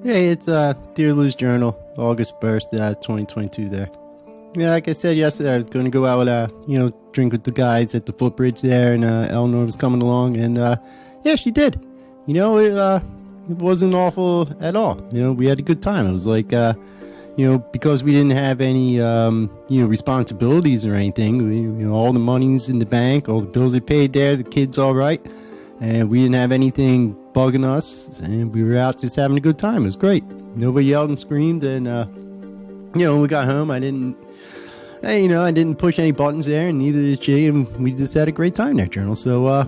Hey, it's Dear Lou's Journal, August 1st, 2022 there. Yeah, like I said yesterday, I was going to go out, drink with the guys at the footbridge there, and Eleanor was coming along, and yeah, she did. It wasn't awful at all. We had a good time. It was like, because we didn't have any, responsibilities or anything, all the money's in the bank, all the bills are paid there, the kids all right, and we didn't have anything bugging us, and we were out just having a good time. It was great. Nobody yelled and screamed, and when we got home, I didn't push any buttons there, and neither did she, and we just had a great time there, Journal. So, I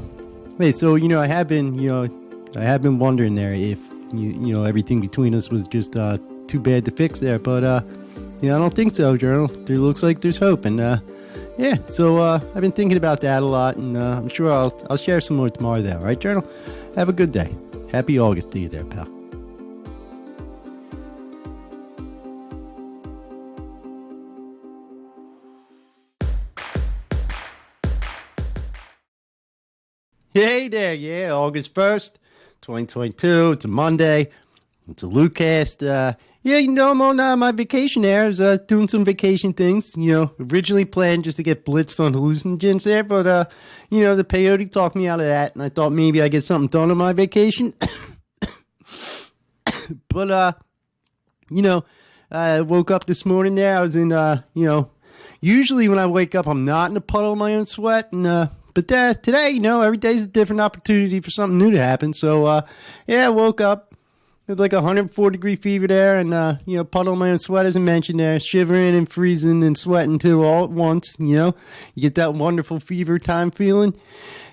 have been wondering there if everything between us was just too bad to fix there, but I don't think so, Journal. There looks like there's hope, and so I've been thinking about that a lot, and I'm sure I'll share some more tomorrow there. All right, Journal? Have a good day. Happy August to you there, pal. Hey there, yeah, August 1st, 2022. It's a Monday. It's a LouCast. I'm on my vacation there. I was doing some vacation things, originally planned just to get blitzed on hallucinogens there, but, the peyote talked me out of that, and I thought maybe I'd get something done on my vacation. But, I woke up this morning there. I was in, usually when I wake up, I'm not in a puddle of my own sweat, and, but today, every day's a different opportunity for something new to happen. So, I woke up with like 104-degree fever there, and, puddle of my own sweat, as I mentioned there, shivering and freezing and sweating too all at once. You get that wonderful fever time feeling.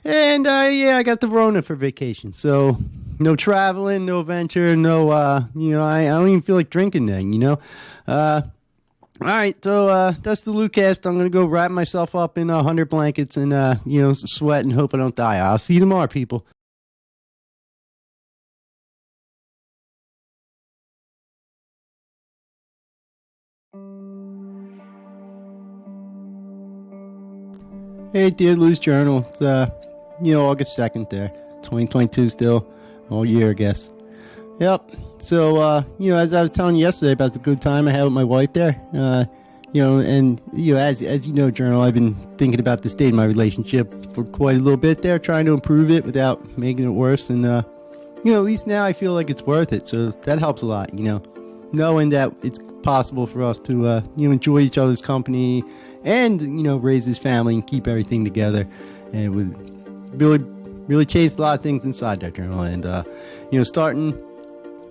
And, I got the Rona for vacation. So, no traveling, no adventure, no, I don't even feel like drinking then, All right, so that's the LouCast. I'm going to go wrap myself up in 100 blankets and, sweat and hope I don't die. I'll see you tomorrow, people. Hey, Dear Lou's Journal. It's, August 2nd there. 2022 still. All year, I guess. Yep. So, as I was telling you yesterday about the good time I had with my wife there, as you know, Journal, I've been thinking about the state of my relationship for quite a little bit there, trying to improve it without making it worse. And, at least now I feel like it's worth it. So that helps a lot, knowing that it's possible for us to, enjoy each other's company and, raise this family and keep everything together. And it would really chase a lot of things inside that, Journal. And, starting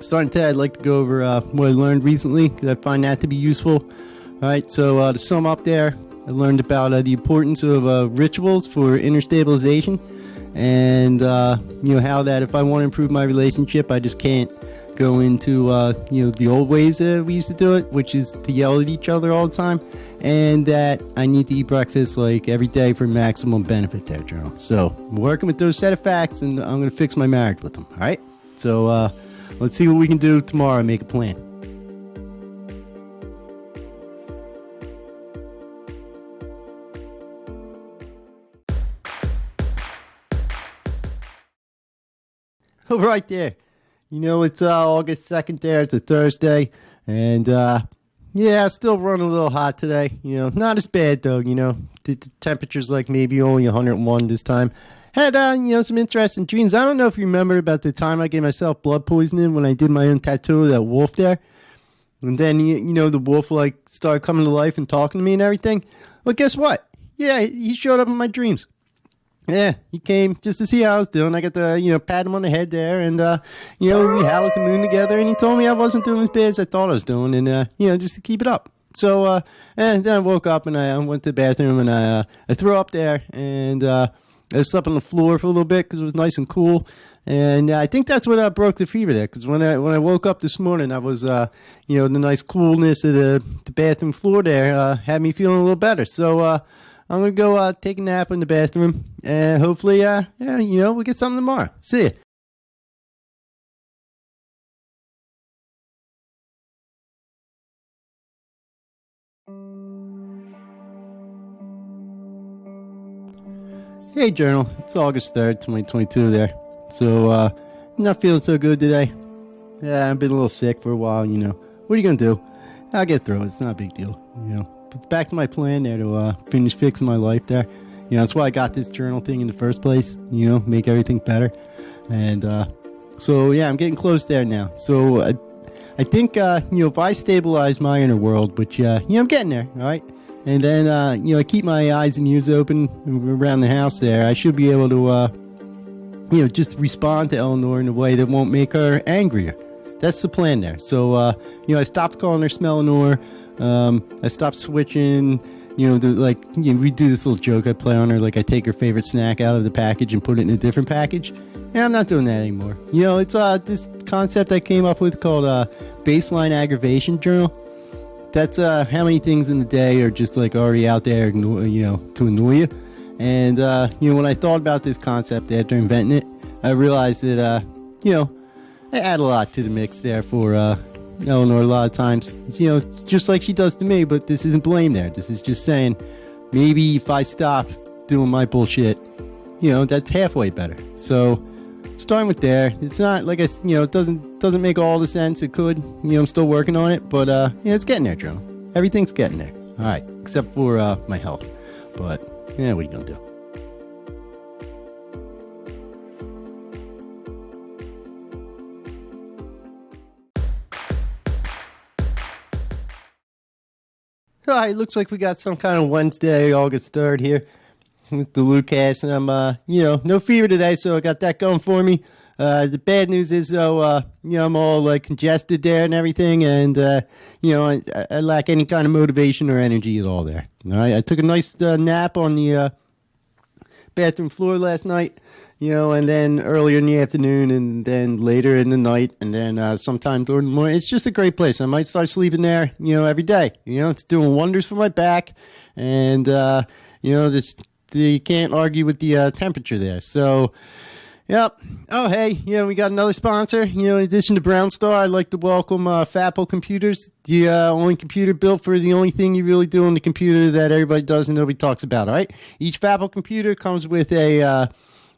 today, I'd like to go over what I learned recently, because I find that to be useful. All right, so to sum up there, I learned about the importance of rituals for inner stabilization, and how that if I want to improve my relationship, I just can't go into the old ways we used to do it, which is to yell at each other all the time, and that I need to eat breakfast like every day for maximum benefit there, Journal. So I'm working with those set of facts, and I'm going to fix my marriage with them. All right, so let's see what we can do tomorrow and make a plan. Right there. It's August 2nd there. It's a Thursday. And, still running a little hot today. Not as bad, though. The temperature's like maybe only 101 this time. Had, some interesting dreams. I don't know if you remember about the time I gave myself blood poisoning when I did my own tattoo of that wolf there. And then, the wolf, started coming to life and talking to me and everything. Well, guess what? Yeah, he showed up in my dreams. Yeah, he came just to see how I was doing. I got to, pat him on the head there, and, we howled at the moon together, and he told me I wasn't doing as bad as I thought I was doing, and, just to keep it up. So, and then I woke up, and I went to the bathroom, and I threw up there, and I slept on the floor for a little bit because it was nice and cool, and I think that's what broke the fever there, because when I woke up this morning, I was, the nice coolness of the bathroom floor there had me feeling a little better. So, I'm going to go take a nap in the bathroom, and hopefully, we'll get something tomorrow. See ya. Hey, Journal. It's August 3rd, 2022 there. So, not feeling so good today. Yeah, I've been a little sick for a while, you know. What are you going to do? I'll get through it. It's not a big deal, you know. But back to my plan there to finish fixing my life there. You know, that's why I got this journal thing in the first place, you know, make everything better. And so, yeah, I'm getting close there now. So I think, you know, if I stabilize my inner world, which, you know, I'm getting there, all right? And then, you know, I keep my eyes and ears open around the house there. I should be able to, you know, just respond to Eleanor in a way that won't make her angrier. That's the plan there. So, you know, I stopped calling her Smellinor. I stopped switching. You know, like, you know, we do this little joke I play on her, like I take her favorite snack out of the package and put it in a different package. Yeah, I'm not doing that anymore. You know, it's this concept I came up with called baseline aggravation journal. That's how many things in the day are just like already out there, you know, to annoy you. And, you know, when I thought about this concept after inventing it, I realized that, you know, I add a lot to the mix there for Eleanor a lot of times. You know, just like she does to me, but this isn't blame there. This is just saying, maybe if I stop doing my bullshit, you know, that's halfway better. So, starting with there, it's not like you know, it doesn't make all the sense it could. You know, I'm still working on it, but yeah, it's getting there, Joe. Everything's getting there. All right, except for my health. But yeah, what are you gonna do? All right, looks like we got some kind of Wednesday, August 3rd here with the LouCast, and I'm, you know, no fever today, so I got that going for me. The bad news is, though, you know, I'm all, like, congested there and everything, and, you know, I lack any kind of motivation or energy at all there. All right, I took a nice nap on the bathroom floor last night, you know, and then earlier in the afternoon, and then later in the night, and then sometime during the morning. It's just a great place. I might start sleeping there, you know, every day. You know, it's doing wonders for my back, and, you know, just you can't argue with the temperature there. So, yep. Oh, hey, you know, we got another sponsor. You know, in addition to Brown Star, I'd like to welcome Fapple Computers, the only computer built for the only thing you really do on the computer that everybody does and nobody talks about, all right? Each Fapple computer comes with a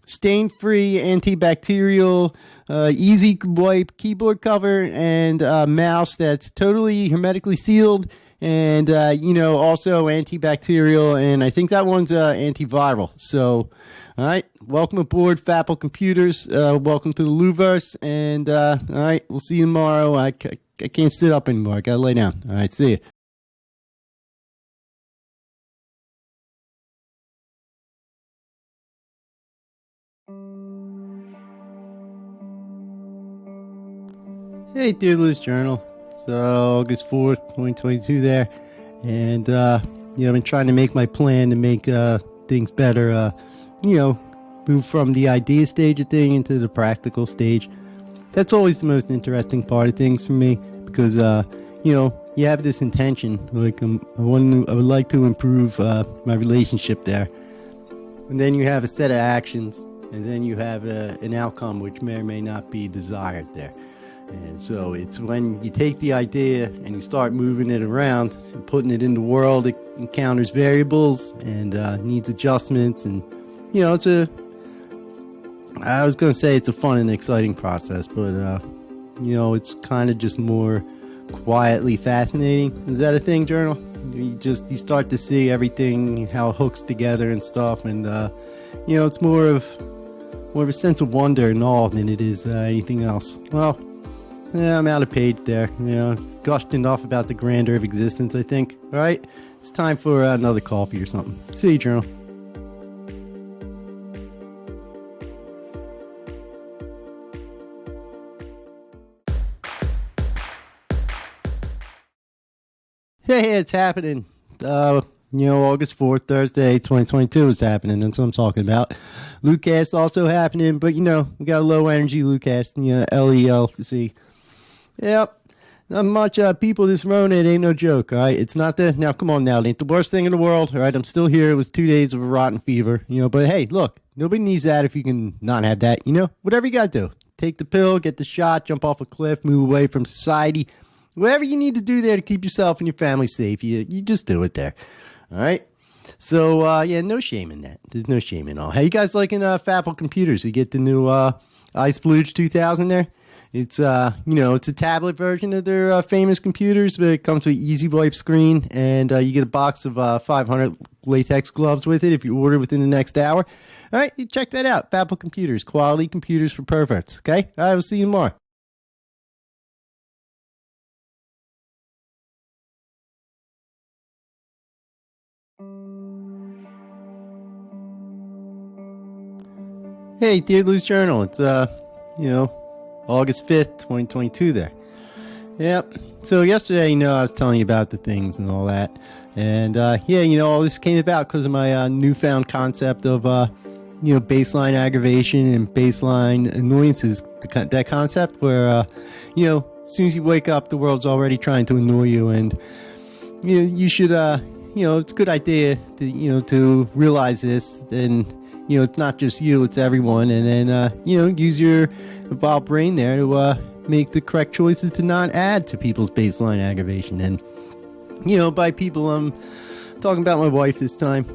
stain-free, antibacterial, easy wipe keyboard cover and mouse that's totally hermetically sealed. And, you know, also antibacterial, and I think that one's antiviral. So, all right, welcome aboard, Fapple Computers. Welcome to the Louverse, and, all right, we'll see you tomorrow. I can't sit up anymore. I got to lay down. All right, see you. Hey, Dear Lou's Journal. It's August 4th, 2022 there. And, you know, I've been trying to make my plan to make things better, you know, move from the idea stage of thing into the practical stage. That's always the most interesting part of things for me because, you know, you have this intention, like I would like to improve my relationship there. And then you have a set of actions, and then you have an outcome which may or may not be desired there. And so it's when you take the idea and you start moving it around and putting it in the world, it encounters variables and needs adjustments. And, you know, I was going to say it's a fun and exciting process, but, you know, it's kind of just more quietly fascinating. Is that a thing, Journal? You start to see everything, how it hooks together and stuff. And, you know, it's more of a sense of wonder and awe than it is anything else. Well, yeah, I'm out of page there. You know, gushed enough about the grandeur of existence, I think. All right, it's time for another coffee or something. See you, Journal. Hey, it's happening. You know, August 4th, Thursday, 2022 is happening. That's what I'm talking about. LouCast also happening, but, you know, we got a low energy LouCast, you know, LELC. Yep. Not much people this Rona, it ain't no joke, all right? It's not now, come on now, it ain't the worst thing in the world, all right? I'm still here. It was 2 days of a rotten fever, you know, but hey, look, nobody needs that if you can not have that, you know? Whatever you got to do. Take the pill, get the shot, jump off a cliff, move away from society. Whatever you need to do there to keep yourself and your family safe, you just do it there, all right? So, yeah, no shame in that. There's no shame in all. Hey, you guys liking Fapple Computers? You get the new Ice Blue 2000 there? It's it's a tablet version of their famous computers, but it comes with an easy wipe screen, and you get a box of 500 latex gloves with it if you order within the next hour. All right, you check that out. Apple Computers, quality computers for perverts. Okay, I will see you tomorrow. Hey, dear Lou's Journal. It's August 5th, 2022 there. Yep. So yesterday, I was telling you about the things and all that. And all this came about because of my newfound concept of baseline aggravation and baseline annoyances. That concept where as soon as you wake up, the world's already trying to annoy you, and you should it's a good idea to realize this, and it's not just you, it's everyone, and then use your evolved brain there to make the correct choices to not add to people's baseline aggravation. And by people, I'm talking about my wife this time.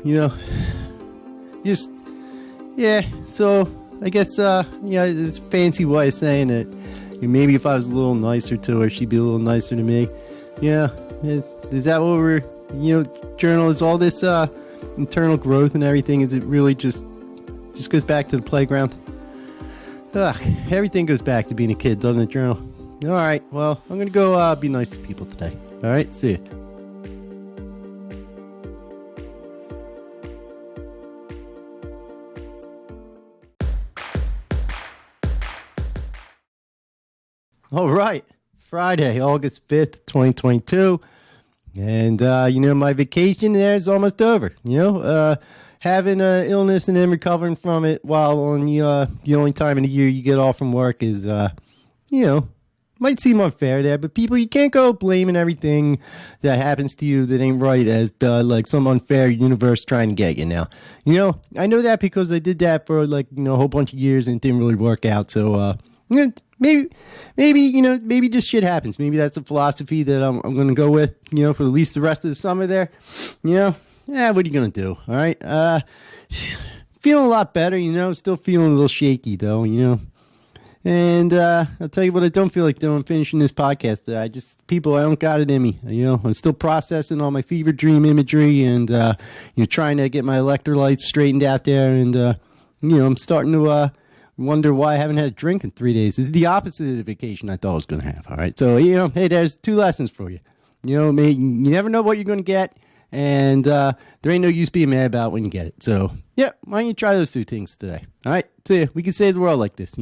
So I guess it's a fancy way of saying that maybe if I was a little nicer to her, she'd be a little nicer to me. Is that what we're journal, is all this internal growth and everything, is it really just goes back to the playground? Everything goes back to being a kid, doesn't it, Journal? All right, well, I'm gonna go be nice to people today. All right, see you. All right, Friday, August 5th, 2022. And, my vacation there is almost over. Having an illness and then recovering from it while on the only time in the year you get off from work is, might seem unfair there. But people, you can't go blaming everything that happens to you that ain't right as like some unfair universe trying to get you now. I know that because I did that for a whole bunch of years and it didn't really work out. So, maybe just shit happens. Maybe that's a philosophy that I'm going to go with, for at least the rest of the summer there. What are you going to do? All right. Feeling a lot better, still feeling a little shaky though, and, I'll tell you what I don't feel like doing, finishing this podcast. I don't got it in me. I'm still processing all my fever dream imagery and, trying to get my electrolytes straightened out there. And, I'm starting to, wonder why I haven't had a drink in 3 days. This is the opposite of the vacation I thought I was going to have. All right. So, hey, there's 2 lessons for you. You never know what you're going to get. And there ain't no use being mad about when you get it. So, yeah, why don't you try those 2 things today? All right. See ya. We can save the world like this,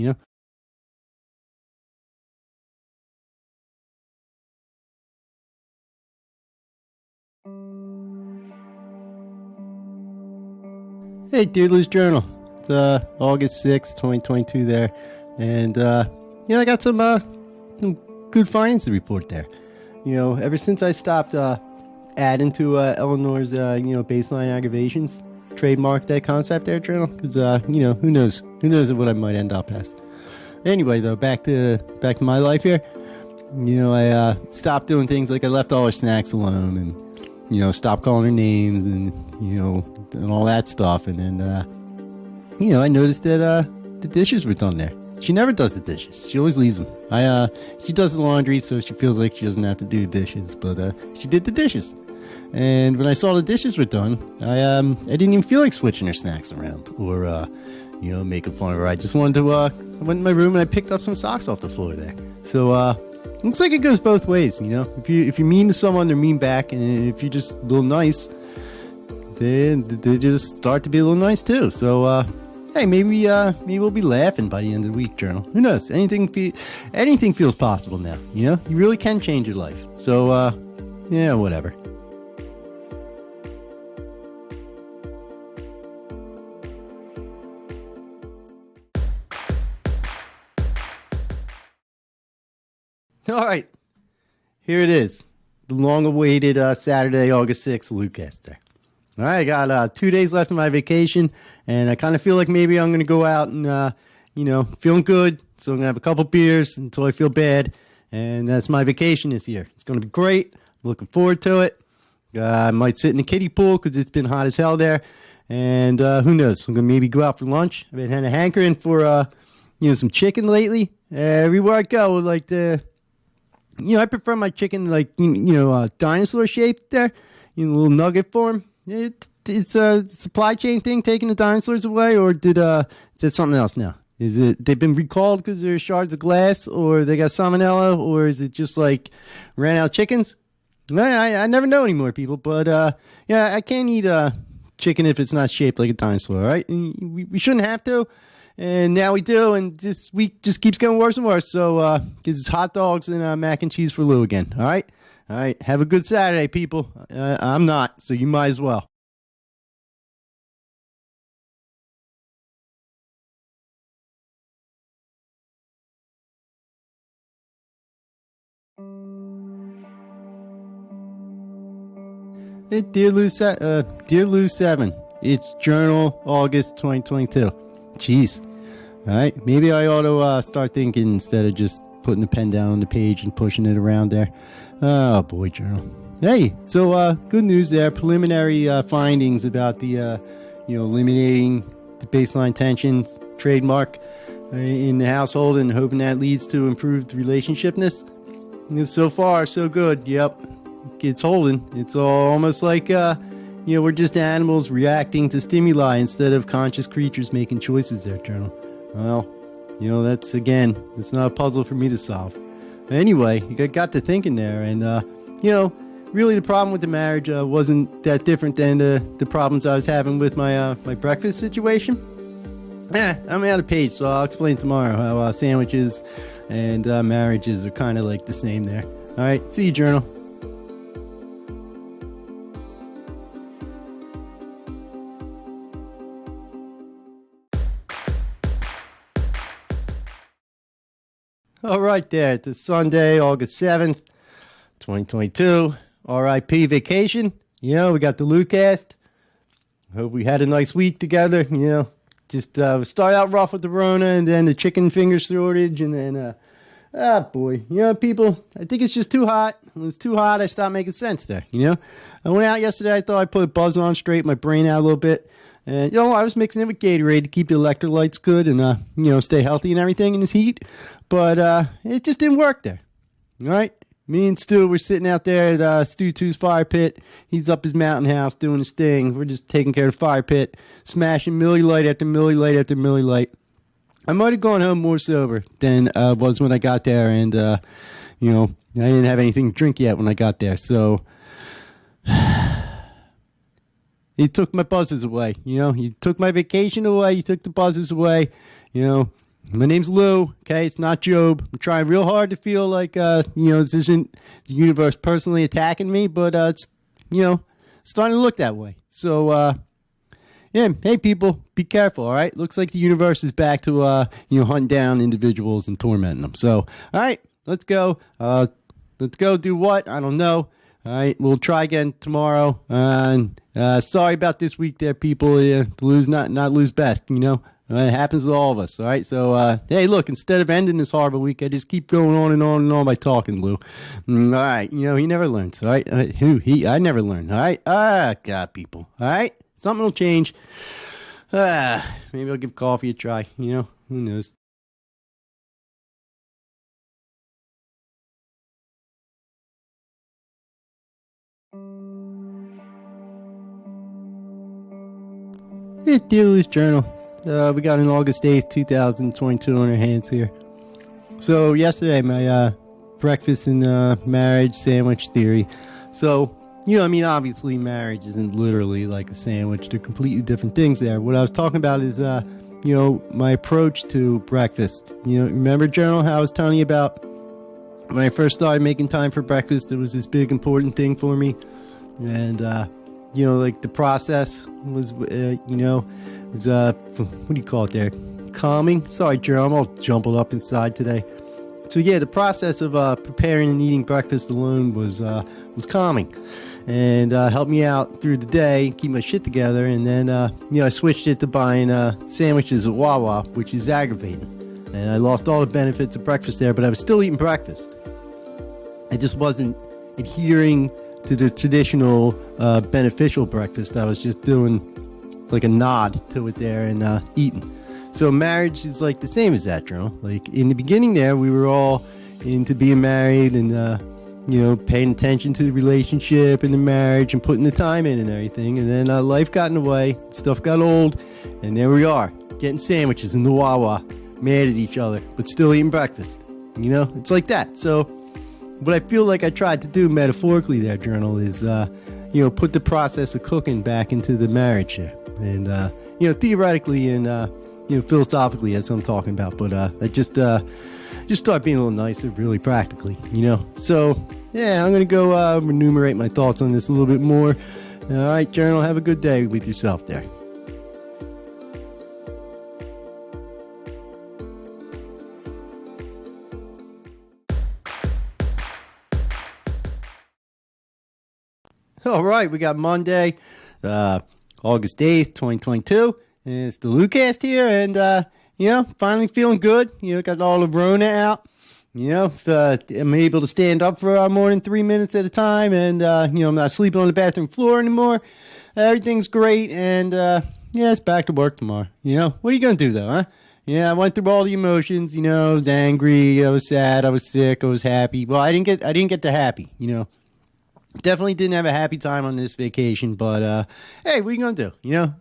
Hey, dear Lou's Journal. It's August 6th, 2022 there. And, I got some good findings to report there. Ever since I stopped adding to Eleanor's, baseline aggravations, trademark that concept there, Journal, because, who knows? Who knows what I might end up as. Anyway, though, back to my life here. I stopped doing things like I left all her snacks alone and, stopped calling her names and, and all that stuff. And then, I noticed that the dishes were done there. She never does the dishes. She always leaves them. She does the laundry, so she feels like she doesn't have to do the dishes, but she did the dishes. And when I saw the dishes were done, I didn't even feel like switching her snacks around or making fun of her. I just wanted to I went in my room and I picked up some socks off the floor there. So looks like it goes both ways. If you're mean to someone, they're mean back, and if you're just a little nice, they just start to be a little nice too. So hey, maybe we'll be laughing by the end of the week, Journal. Who knows? Anything feels possible now. You really can change your life. So whatever. All right, here it is, the long-awaited Saturday, August 6th, LouCast there. All right, I got 2 days left of my vacation, and I kind of feel like maybe I'm going to go out and, feeling good, so I'm going to have a couple beers until I feel bad, and that's my vacation this year. It's going to be great. I'm looking forward to it. I might sit in the kiddie pool because it's been hot as hell there, and who knows? I'm going to maybe go out for lunch. I've been had a hankering for some chicken lately. Everywhere I go, like I prefer my chicken like dinosaur shaped there, little nugget form. It's a supply chain thing taking the dinosaurs away, or is it something else now? Is it they've been recalled because they're shards of glass, or they got salmonella, or is it just like ran out chickens? I never know anymore, people. But I can't eat chicken if it's not shaped like a dinosaur. All right, and we shouldn't have to, and now we do, and this week just keeps getting worse and worse. So because it's hot dogs and mac and cheese for Lou again. All right. Have a good Saturday, people. I'm not, so you might as well. Hey, Dear Lou 7, it's Journal August 2022. Jeez. All right, maybe I ought to start thinking instead of just putting the pen down on the page and pushing it around there. Oh, boy, Journal. Hey, so good news there. Preliminary findings about the, eliminating the baseline tensions trademark in the household and hoping that leads to improved relationshipness. So far, so good. Yep. It's holding. It's almost like, we're just animals reacting to stimuli instead of conscious creatures making choices there, Journal. Well, it's not a puzzle for me to solve. Anyway, I got to thinking there, and, really the problem with the marriage wasn't that different than the problems I was having with my breakfast situation. I'm out of page, so I'll explain tomorrow how sandwiches and marriages are kind of like the same there. All right, see you, Journal. All right, there. It's Sunday, August 7th, 2022. RIP vacation. We got the LouCast. Hope we had a nice week together. Just start out rough with the Rona and then the chicken finger shortage. And then, people, I think it's just too hot. When it's too hot, I stopped making sense there. I went out yesterday. I thought I'd put a buzz on, straighten my brain out a little bit. And, I was mixing it with Gatorade to keep the electrolytes good and, stay healthy and everything in this heat. But it just didn't work there. All right? Me and Stu were sitting out there at Stu 2's fire pit. He's up his mountain house doing his thing. We're just taking care of the fire pit, smashing Millie Light after Millie Light after Millie Light. I might have gone home more sober than I was when I got there. And, I didn't have anything to drink yet when I got there. So he took my buzzers away. He took my vacation away. He took the buzzers away. My name's Lou, okay? It's not Job. I'm trying real hard to feel like, this isn't the universe personally attacking me, but it's, starting to look that way. So, hey, people, be careful, all right? Looks like the universe is back to, hunting down individuals and tormenting them. So, all right, let's go. Let's go do what? I don't know. All right, we'll try again tomorrow. And sorry about this week there, people. Lou's not Lou's best, It happens to all of us, all right? So, hey, look, instead of ending this horrible week, I just keep going on and on and on by talking, Lou. All right, he never learns, all right? I never learned, all right? God, people, all right? Something will change. Maybe I'll give coffee a try, who knows? Hey, Dear Lou's Journal. We got an August 8th, 2022 on our hands here. So yesterday, my breakfast and marriage sandwich theory. So, obviously marriage isn't literally like a sandwich. They're completely different things there. What I was talking about is, my approach to breakfast. Remember, Journal, how I was telling you about when I first started making time for breakfast, it was this big important thing for me. And, like the process was, what do you call it there? Calming? Sorry, Joe, I'm all jumbled up inside today. So yeah, the process of preparing and eating breakfast alone was calming, and helped me out through the day, keep my shit together. And then I switched it to buying sandwiches at Wawa, which is aggravating. And I lost all the benefits of breakfast there, but I was still eating breakfast. I just wasn't adhering to the traditional beneficial breakfast. I was just doing like a nod to it there and eating. So marriage is like the same as that, Journal. Like in the beginning there, we were all into being married and, paying attention to the relationship and the marriage and putting the time in and everything. And then life got in the way, stuff got old, and there we are, getting sandwiches in the Wawa, mad at each other, but still eating breakfast. It's like that. So what I feel like I tried to do metaphorically there, Journal, is, put the process of cooking back into the marriage there. And, theoretically and, philosophically, that's what I'm talking about. But I just start being a little nicer, really practically, So, yeah, I'm going to go enumerate my thoughts on this a little bit more. All right, Journal, have a good day with yourself there. All right, we got Monday, August 8th, 2022, and it's the LouCast here, and, finally feeling good. Got all the Rona out. If I'm able to stand up for more than 3 minutes at a time, and, I'm not sleeping on the bathroom floor anymore. Everything's great, and, it's back to work tomorrow. What are you going to do, though, huh? Yeah, I went through all the emotions, I was angry, I was sad, I was sick, I was happy. Well, I didn't get the happy, Definitely didn't have a happy time on this vacation, but hey, what are you gonna do?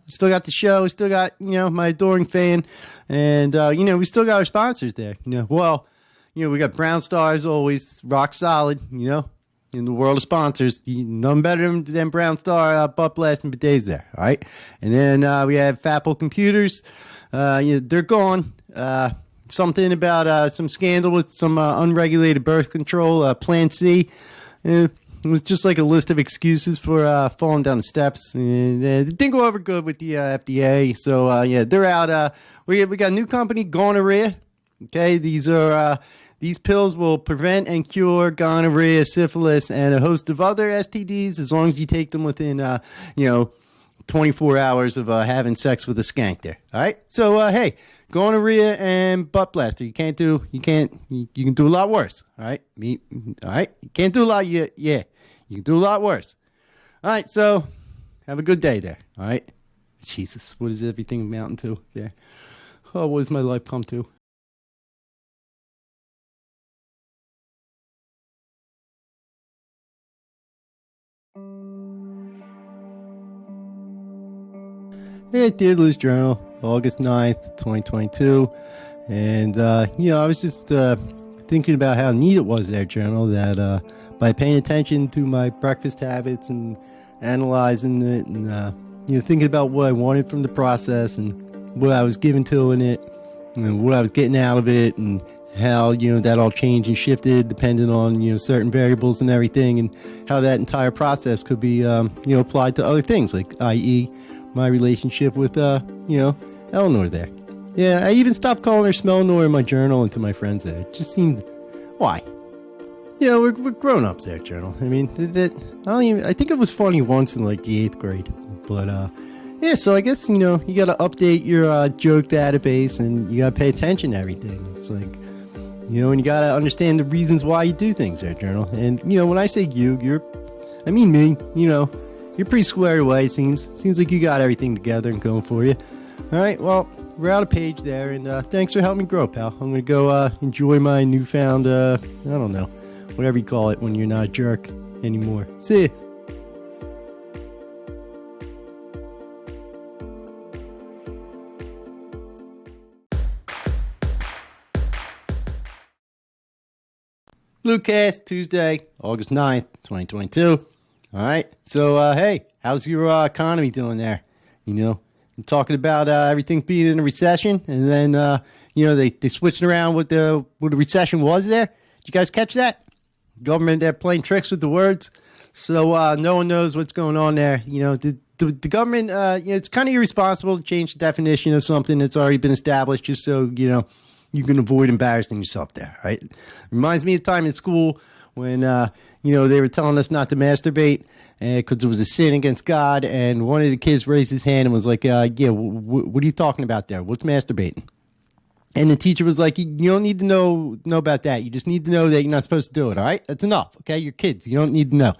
Still got the show, still got my adoring fan, and we still got our sponsors there. We got Brown Stars always rock solid. In the world of sponsors, none better than Brown Star butt blasting bidets there. All right, and then we have Apple Computers. They're gone. Something about some scandal with some unregulated birth control, Plan C. It was just like a list of excuses for falling down the steps. And it didn't go over good with the FDA. So, they're out. We got a new company, Gonorrhea. Okay, these pills will prevent and cure gonorrhea, syphilis, and a host of other STDs as long as you take them within, 24 hours of having sex with a skank there. All right? So, hey, gonorrhea and butt blaster. You can do a lot worse. All right? All right? You can't do a lot. Yeah. You can do a lot worse. All right. So have a good day there. All right. Jesus. What is everything amounting to there? Oh, what does my life come to? Hey, Dear Lou's Journal, August 9th, 2022. And, I was just thinking about how neat it was there, Journal, that by paying attention to my breakfast habits and analyzing it and, thinking about what I wanted from the process and what I was given to in it and what I was getting out of it and how, that all changed and shifted depending on, certain variables and everything and how that entire process could be, applied to other things, like, i.e., my relationship with, Eleanor there. Yeah, I even stopped calling her Smellnor in my journal and to my friends there. It just seemed, why? We're grown-ups there, Journal. I mean, I think it was funny once in like the 8th grade. But, so I guess, you got to update your joke database and you got to pay attention to everything. It's like, and you got to understand the reasons why you do things there, Journal. And, when I say I mean me, you're pretty squared away, seems like you got everything together and going for you. All right, well, we're out of page there, and thanks for helping me grow, pal. I'm going to go enjoy my newfound, I don't know, whatever you call it when you're not a jerk anymore. See ya. LouCast, Tuesday, August 9th, 2022. All right. So, hey, how's your economy doing there? I'm talking about everything being in a recession, and then, they switched around what the recession was there. Did you guys catch that? Government, they're playing tricks with the words, so no one knows what's going on there. The government, it's kind of irresponsible to change the definition of something that's already been established just so, you can avoid embarrassing yourself there, right? Reminds me of time in school when, they were telling us not to masturbate because it was a sin against God. And one of the kids raised his hand and was like, what are you talking about there? What's masturbating? And the teacher was like, you don't need to know about that. You just need to know that you're not supposed to do it, all right? That's enough, okay? You're kids. You don't need to know.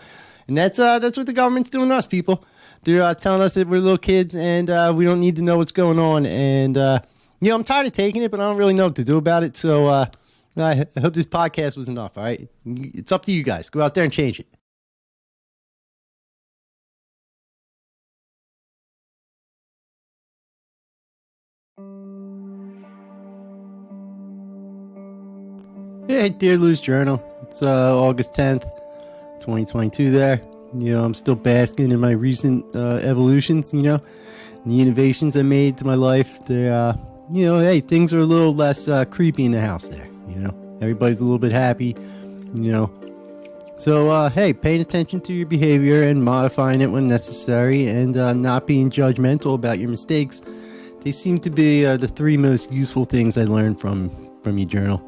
And that's what the government's doing to us, people. They're telling us that we're little kids and we don't need to know what's going on. And, I'm tired of taking it, but I don't really know what to do about it. So I hope this podcast was enough. All right, it's up to you guys. Go out there and change it. Hey, dear Lou's Journal. It's August 10th, 2022 there. I'm still basking in my recent evolutions, the innovations I made to my life. They're, hey, things are a little less creepy in the house there, Everybody's a little bit happy, So, hey, paying attention to your behavior and modifying it when necessary and not being judgmental about your mistakes. They seem to be the three most useful things I learned from your journal.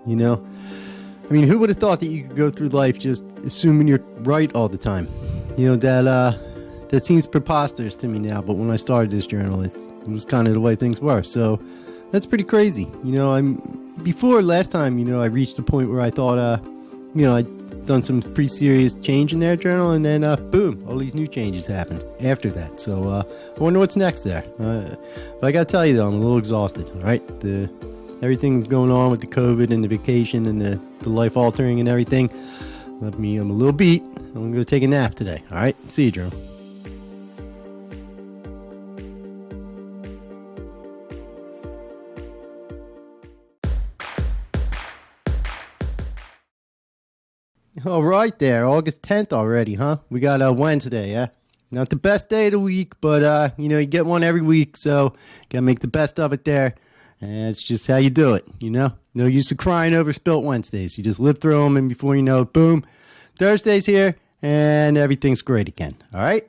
I mean, who would have thought that you could go through life just assuming you're right all the time? That seems preposterous to me now, but when I started this journal, it was kind of the way things were. So that's pretty crazy. Before last time, I reached a point where I thought, I'd done some pretty serious change in their journal, and then boom, all these new changes happened after that. So I wonder what's next there. But I gotta tell you though, I'm a little exhausted. All right, everything's going on with the COVID and the vacation and the life altering and everything. I'm a little beat. I'm gonna go take a nap today. All right, see you, Joe. All right there, August 10th already, huh? We got Wednesday, yeah? Not the best day of the week, but, you get one every week, so gotta make the best of it there. And it's just how you do it, No use of crying over spilt Wednesdays. You just live through them, and before you know it, boom, Thursday's here, and everything's great again, all right?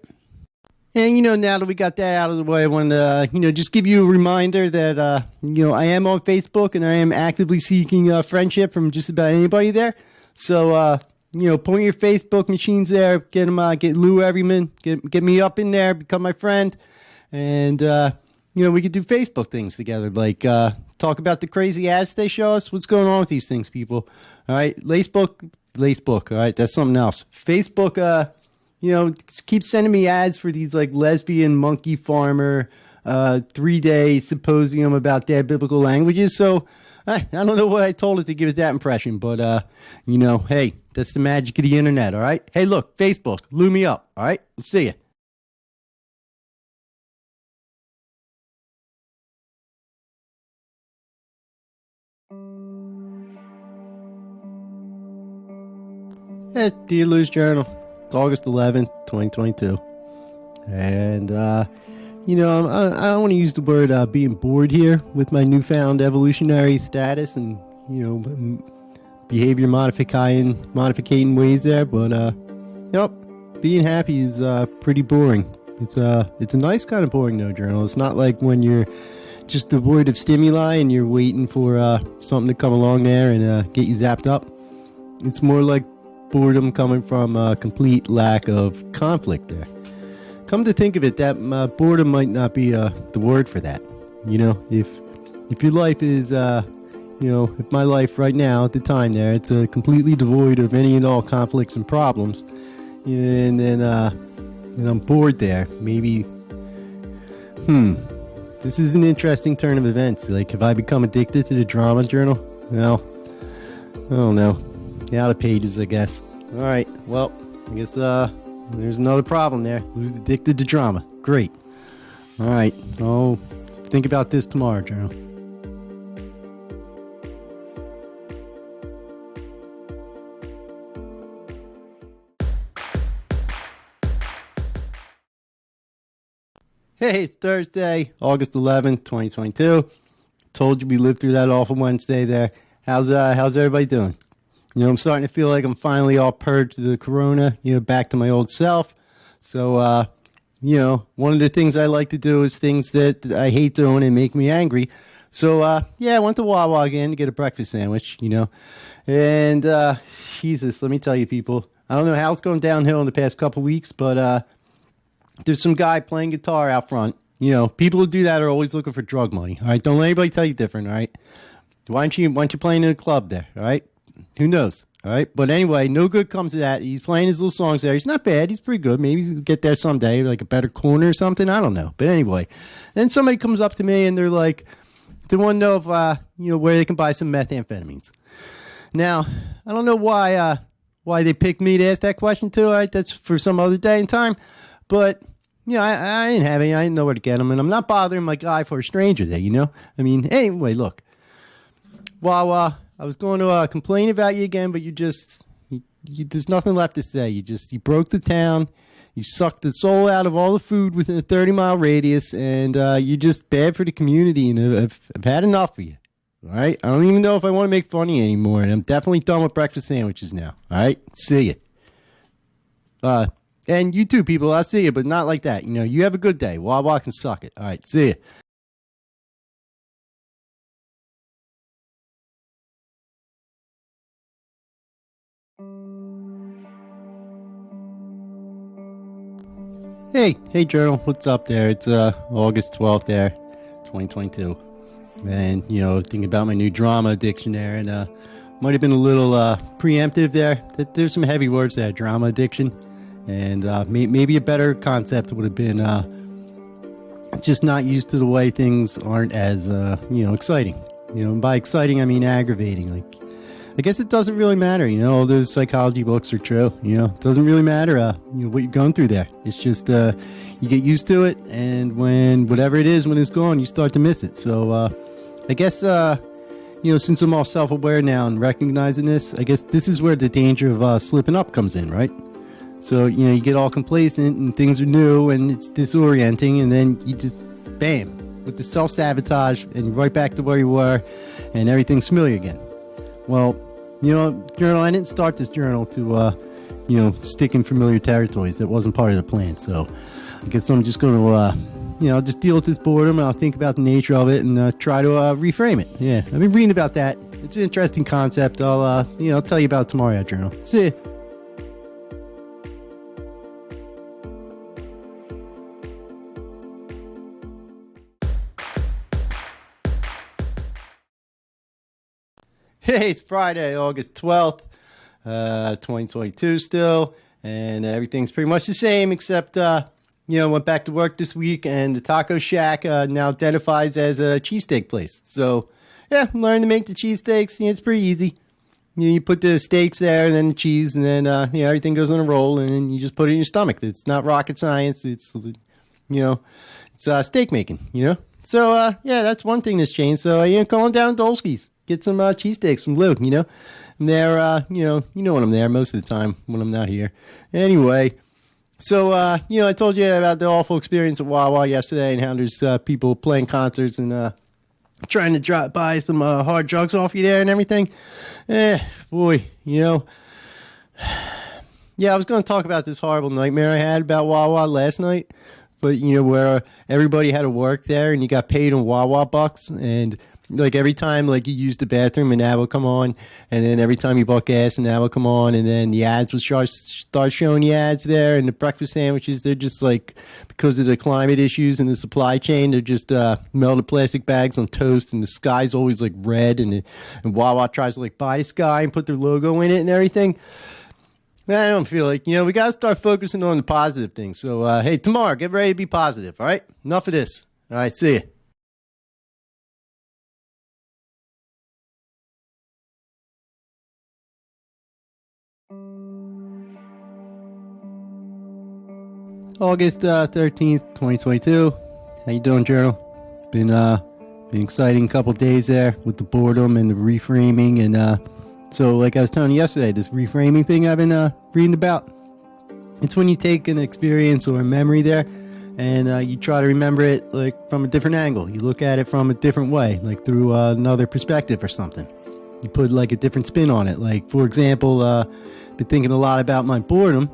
And, now that we got that out of the way, I want to, just give you a reminder that, I am on Facebook, and I am actively seeking friendship from just about anybody there. So, point your Facebook machines there, get Lou Everyman, get me up in there, become my friend, and, we could do Facebook things together, like talk about the crazy ads they show us. What's going on with these things, people? All right, Lacebook. All right, that's something else. Facebook, keep sending me ads for these like lesbian monkey farmer 3-day symposium about their biblical languages. So I don't know what I told it to give it that impression, but hey, that's the magic of the internet. All right. Hey, look, Facebook, Lou me up. All right, we'll see you. Hey, dear Lou's Journal. It's August 11th, 2022. And, I don't want to use the word being bored here with my newfound evolutionary status and, behavior modificating ways there. But, being happy is pretty boring. It's a nice kind of boring, though, Journal. It's not like when you're just devoid of stimuli and you're waiting for something to come along there and get you zapped up. It's more like boredom coming from a complete lack of conflict there. Come to think of it, that boredom might not be the word for that. If your life is, if my life right now at the time there, it's completely devoid of any and all conflicts and problems, and then I'm bored there. Maybe, this is an interesting turn of events. Like, have I become addicted to the drama, Journal? Well, I don't know. Out of pages, I guess. All right. Well, I guess there's another problem there. Lou's addicted to drama. Great. All right. I'll think about this tomorrow, Journal. Hey, it's Thursday, August 11th, 2022. Told you we lived through that awful Wednesday there. How's everybody doing? I'm starting to feel like I'm finally all purged of the corona, back to my old self. So, one of the things I like to do is things that I hate doing and make me angry. So, I went to Wawa again to get a breakfast sandwich, And, Jesus, let me tell you, people, I don't know how it's going downhill in the past couple weeks, but there's some guy playing guitar out front. People who do that are always looking for drug money. All right, don't let anybody tell you different, all right? Why aren't you playing in a club there, all right? Who knows? All right. But anyway, no good comes to that. He's playing his little songs there. He's not bad. He's pretty good. Maybe he'll get there someday, like a better corner or something. I don't know. But anyway, then somebody comes up to me and they're like, They want to know if where they can buy some methamphetamines. Now, I don't know why they picked me to ask that question too. Right? That's for some other day and time. But I didn't have any. I didn't know where to get them, and I'm not bothering my guy for a stranger there. I mean, anyway, look. While I was going to complain about you again, but there's nothing left to say. You broke the town. You sucked the soul out of all the food within a 30-mile radius, and you're just bad for the community, and I've had enough of you. All right? I don't even know if I want to make fun of you anymore, and I'm definitely done with breakfast sandwiches now. All right? See ya. And you too, people. I'll see you, but not like that. You have a good day. Wawa can suck it. All right, see ya. Hey, Journal. What's up there? It's August 12th there, 2022. And, thinking about my new drama addiction there, and might have been a little preemptive there. There's some heavy words there, drama addiction. And maybe a better concept would have been just not used to the way things aren't as, exciting. And by exciting, I mean aggravating. Like, I guess it doesn't really matter, all those psychology books are true, it doesn't really matter, what you're going through there. It's just, you get used to it, and when it's gone, you start to miss it. So, I guess, since I'm all self-aware now and recognizing this, I guess this is where the danger of slipping up comes in, right? So, you get all complacent and things are new and it's disorienting, and then you just, bam, with the self-sabotage and right back to where you were, and everything's familiar again. Well, Journal, I didn't start this journal to, stick in familiar territories. That wasn't part of the plan. So I guess I'm just going to, just deal with this boredom, and I'll think about the nature of it and try to reframe it. Yeah, I've been reading about that. It's an interesting concept. I'll tell you about it tomorrow, Journal. See ya. Hey, it's Friday, August 12th, 2022 still, and everything's pretty much the same except, went back to work this week, and the Taco Shack now identifies as a cheesesteak place. So, yeah, learn to make the cheesesteaks. It's pretty easy. You put the steaks there, and then the cheese, and then, everything goes on a roll, and then you just put it in your stomach. It's not rocket science. It's, it's steak making, So, that's one thing that's changed. So, going down to Dolsky's. Get some cheesesteaks from Lou, And they're, when I'm there most of the time when I'm not here. Anyway, so, I told you about the awful experience at Wawa yesterday and how there's people playing concerts and trying to drop by some hard drugs off you there and everything. Boy, Yeah, I was going to talk about this horrible nightmare I had about Wawa last night. But, where everybody had to work there and you got paid in Wawa bucks, and like every time like you used the bathroom an ad would come on, and then every time you bought gas an ad would come on, and then the ads would start showing the ads there, and the breakfast sandwiches, they're just like, because of the climate issues and the supply chain, they're just melted plastic bags on toast, and the sky's always like red, and Wawa tries to like buy the sky and put their logo in it and everything. I don't feel like, we got to start focusing on the positive things. So, hey, tomorrow, get ready to be positive, all right? Enough of this. All right, see ya. August 13th, 2022. How you doing, Journal? Been exciting couple days there with the boredom and the reframing, and so like I was telling you yesterday, this reframing thing I've been reading about. It's when you take an experience or a memory there, and you try to remember it like from a different angle. You look at it from a different way, like through another perspective or something. You put like a different spin on it. Like, for example, been thinking a lot about my boredom,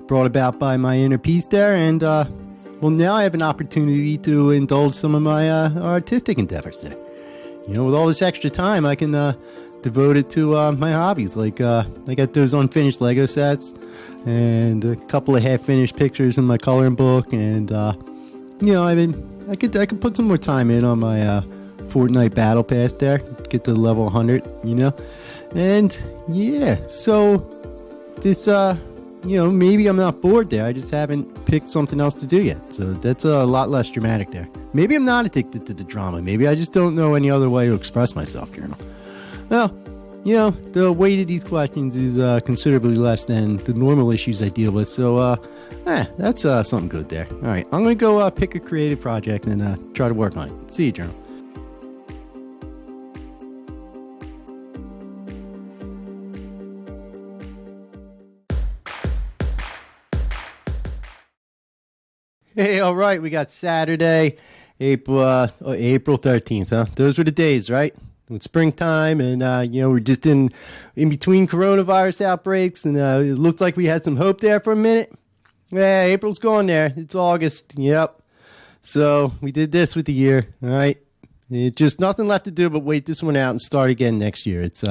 brought about by my inner peace there, and well, now I have an opportunity to indulge some of my artistic endeavors there. With all this extra time, I can devote it to my hobbies. Like I got those unfinished Lego sets, and a couple of half-finished pictures in my coloring book, and I could put some more time in on my Fortnite battle pass there, get to level 100, and yeah, so this maybe I'm not bored there. I just haven't picked something else to do yet. So that's a lot less dramatic there. Maybe I'm not addicted to the drama. Maybe I just don't know any other way to express myself, Journal. Well, the weight of these questions is considerably less than the normal issues I deal with. So, that's something good there. All right, I'm going to go pick a creative project and try to work on it. See you, Journal. Hey, all right, we got Saturday, April 13th, huh? Those were the days, right? It's springtime, and we're just in between coronavirus outbreaks, and it looked like we had some hope there for a minute. Yeah, April's gone there. It's August. Yep. So we did this with the year. All right. It just nothing left to do but wait this one out and start again next year. It's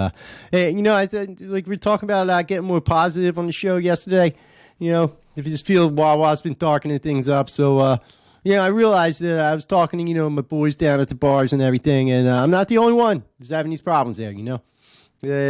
hey, I said, like we were talking about getting more positive on the show yesterday. If you just feel Wawa's been darkening things up, so. I realized that I was talking to, my boys down at the bars and everything, and I'm not the only one who's having these problems there,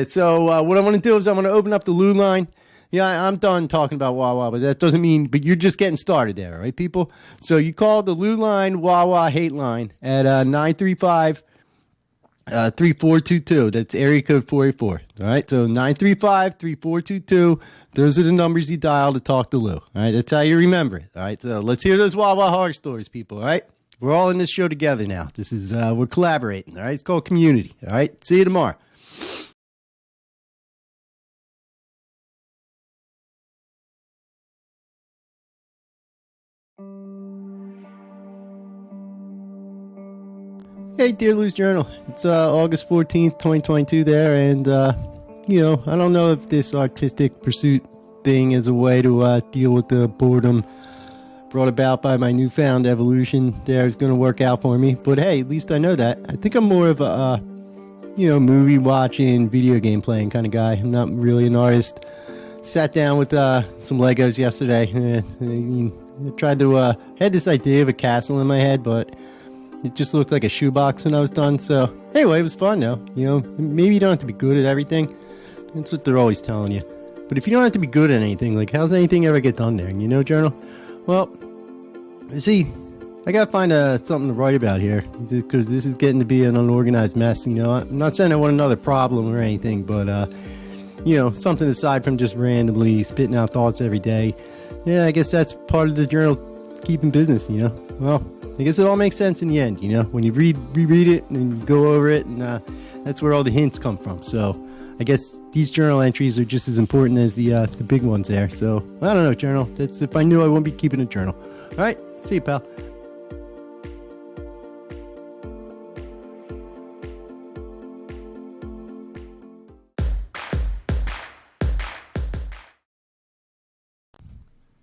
So what I want to do is I want to open up the Lou line. Yeah, I'm done talking about Wawa, but that doesn't mean, but you're just getting started there, right, people? So you call the Lou line Wawa hate line at 935-3422. That's area code 484. All right, so 935-3422. Those are the numbers you dial to talk to Lou. All right, that's how you remember it. All right, so let's hear those Wawa horror stories, people. All right, we're all in this show together now. This is we're collaborating. All right, it's called community. All right, see you tomorrow. Hey, dear Lou's Journal. It's August 14th, 2022 there, and I don't know if this artistic pursuit thing is a way to deal with the boredom brought about by my newfound evolution there is going to work out for me. But hey, at least I know that. I think I'm more of a, movie watching, video game playing kind of guy. I'm not really an artist. Sat down with some Legos yesterday. I tried to, had this idea of a castle in my head, but it just looked like a shoebox when I was done. So anyway, it was fun though. Maybe you don't have to be good at everything. That's what they're always telling you. But if you don't have to be good at anything, like how's anything ever get done there? Journal? Well, see, I gotta find something to write about here because this is getting to be an unorganized mess. I'm not saying I want another problem or anything, but something aside from just randomly spitting out thoughts every day. Yeah, I guess that's part of the journal keeping business. Well, I guess it all makes sense in the end. When you reread it and you go over it, and that's where all the hints come from. So. I guess these journal entries are just as important as the big ones there. So, I don't know, journal. That's if I knew, I wouldn't be keeping a journal. All right, see you, pal.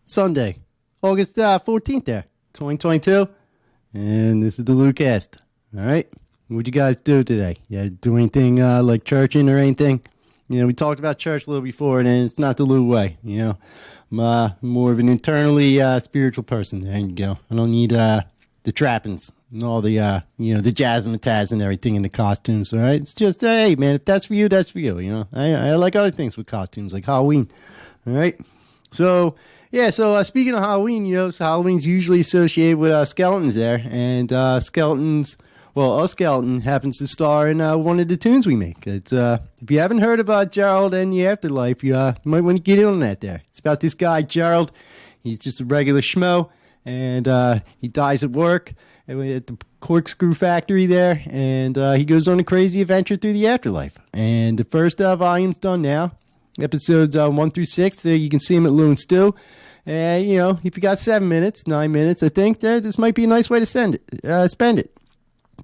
Sunday, August 14th there, 2022. And this is the LouCast. All right. What'd you guys do today? You do anything like churching or anything? We talked about church a little before, and it's not the Lou way. I'm more of an internally spiritual person. There you go. I don't need the trappings and all the the jazz and the taz and everything in the costumes. All right, it's just hey man, if that's for you, that's for you. I like other things with costumes like Halloween. All right, so. Yeah, so speaking of Halloween, so Halloween's usually associated with skeletons there, and skeletons. Well, a skeleton happens to star in one of the tunes we make. It's if you haven't heard about Gerald and the Afterlife, you might want to get in on that there. It's about this guy, Gerald. He's just a regular schmo, and he dies at work at the corkscrew factory there, and he goes on a crazy adventure through the afterlife. And the first volume's done now. Episodes 1 through 6, there you can see him at Lou and Stu. And, if you got 7 minutes, 9 minutes, I think this might be a nice way to spend it.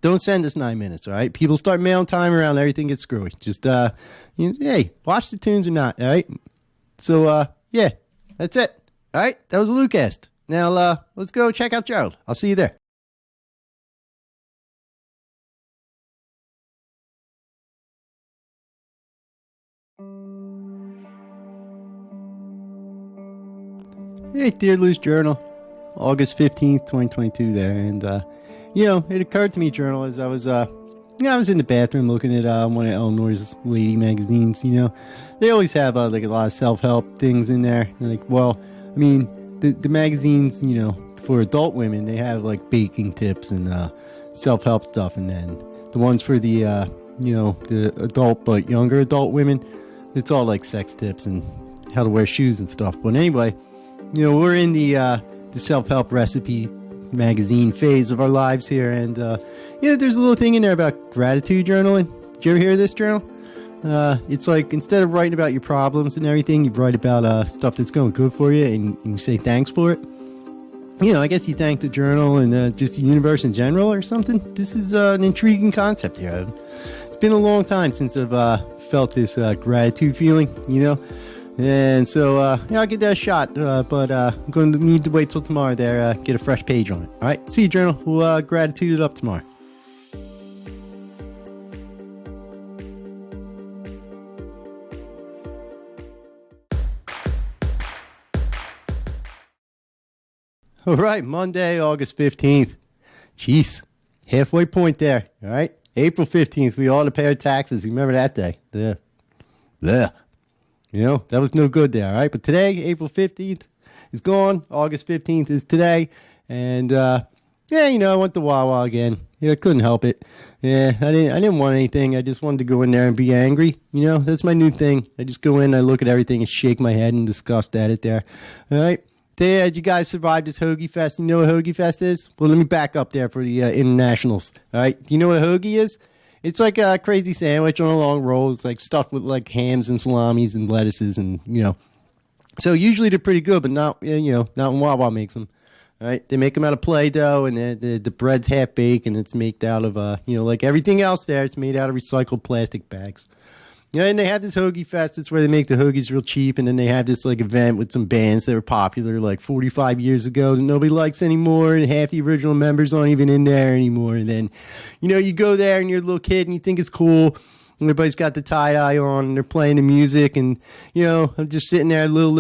Don't send us 9 minutes, all right? People start mailing time around, everything gets screwy. Just, hey, watch the tunes or not, all right? So, yeah, that's it. All right, that was a LouCast. Now, let's go check out Gerald. I'll see you there. Hey, Dear Lou's Journal, August 15th, 2022 there. And, it occurred to me, Journal, as I was I was in the bathroom looking at one of Eleanor's lady magazines. They always have like a lot of self-help things in there. Like, well, I mean, the magazines, for adult women, they have like baking tips and self-help stuff, and then the ones for the the adult but younger adult women, it's all like sex tips and how to wear shoes and stuff. But anyway, we're in the self-help recipe magazine phase of our lives here, and there's a little thing in there about gratitude journaling. Did you ever hear of this journal? It's like, instead of writing about your problems and everything, you write about stuff that's going good for you, and you say thanks for it. I guess you thank the journal and just the universe in general or something. This is an intriguing concept here. It's been a long time since I've felt this gratitude feeling, and so I'll give that a shot, but I'm going to need to wait till tomorrow there, get a fresh page on it. All right, see you, journal. We'll gratitude it up tomorrow. All right, Monday, August 15th. Jeez, halfway point there. All right, April 15th, we all had to pay our taxes. You remember that day? Yeah. That was no good there, all right? But today, April 15th is gone. August 15th is today. And, I went to Wawa again. I couldn't help it. Yeah, I didn't want anything. I just wanted to go in there and be angry. That's my new thing. I just go in, I look at everything and shake my head in disgust at it there. All right? Did you guys survive this Hoagie Fest? You know what Hoagie Fest is? Well, let me back up there for the internationals. All right? Do you know what a hoagie is? It's like a crazy sandwich on a long roll. It's like stuffed with like hams and salamis and lettuces and, So usually they're pretty good, but not when Wawa makes them. All right? They make them out of Play-Doh, and the bread's half baked, and it's made out of, like everything else there, it's made out of recycled plastic bags. And they have this Hoagie Fest. It's where they make the hoagies real cheap, and then they have this like event with some bands that were popular like 45 years ago that nobody likes anymore, and half the original members aren't even in there anymore. And then, you go there and you're a little kid and you think it's cool, and everybody's got the tie-dye on and they're playing the music, and I'm just sitting there, Lil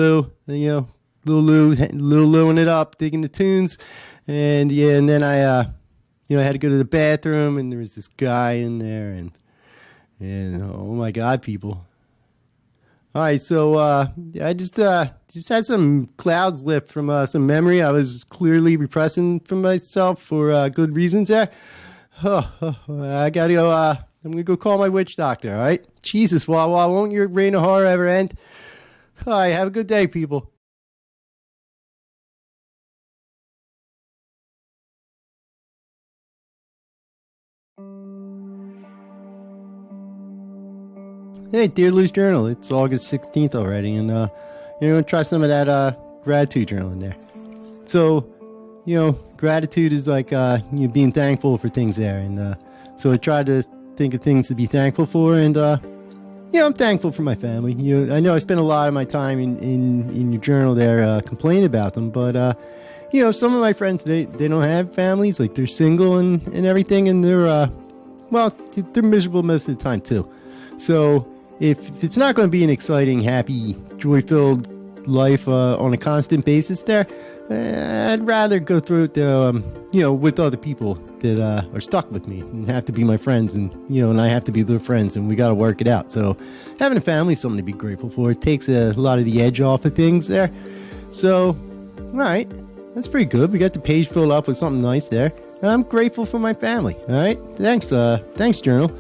Louing it up, digging the tunes, and and then I had to go to the bathroom, and there was this guy in there, and oh my God, people. All right, so I just had some clouds lift from some memory I was clearly repressing from myself for good reasons there. I gotta go. I'm gonna go call my witch doctor. All right, Jesus, Wawa, won't your reign of horror ever end? All right, have a good day, people. Hey, Dear Lou's Journal, it's August 16th already, and you're going to try some of that gratitude journal in there. So, gratitude is like being thankful for things there, and so I tried to think of things to be thankful for, and I'm thankful for my family. I know I spend a lot of my time in your journal there complaining about them, but some of my friends, they don't have families, like they're single and everything, and they're miserable most of the time too. So if it's not going to be an exciting, happy, joy-filled life on a constant basis there, I'd rather go through it, with other people that are stuck with me and have to be my friends, and and I have to be their friends, and we got to work it out. So having a family is something to be grateful for. It takes a lot of the edge off of things there. So, all right, that's pretty good. We got the page filled up with something nice there. And I'm grateful for my family. All right, thanks, journal.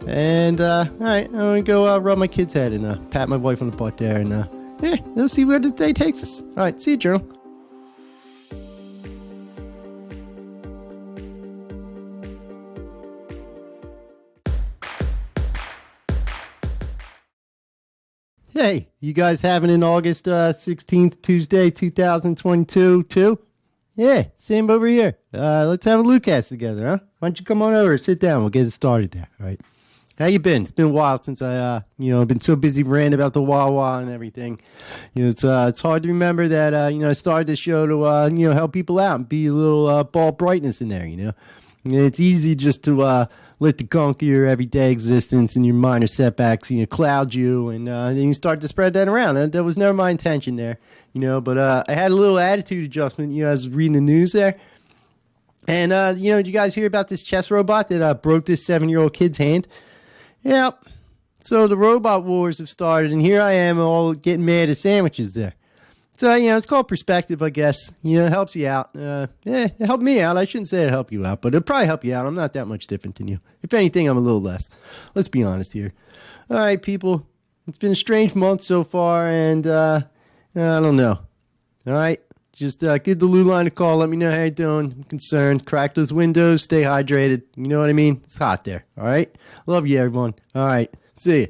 And, all right, I'm going to go rub my kid's head and pat my wife on the butt there. And, let's see where this day takes us. All right, see you, journal. Hey, you guys having an August 16th, Tuesday, 2022, too? Yeah, same over here. Let's have a LouCast together, huh? Why don't you come on over, sit down, we'll get it started there, all right? How you been? It's been a while since I've been so busy ranting about the Wawa and everything. It's hard to remember that, I started this show to, help people out and be a little ball brightness in there, And it's easy just to let the gunk of your everyday existence and your minor setbacks, cloud you, and then you start to spread that around. That was never my intention there, but I had a little attitude adjustment, I was reading the news there. And, did you guys hear about this chess robot that broke this 7-year-old kid's hand? Yeah. So the robot wars have started, and here I am all getting mad at sandwiches there. So, it's called perspective, I guess. It helps you out. It helped me out. I shouldn't say it helped you out, but it'll probably help you out. I'm not that much different than you. If anything, I'm a little less. Let's be honest here. All right, people. It's been a strange month so far, and I don't know. All right? Just give the Lou line a call. Let me know how you're doing. I'm concerned. Crack those windows. Stay hydrated. You know what I mean? It's hot there. All right? Love you, everyone. All right. See you.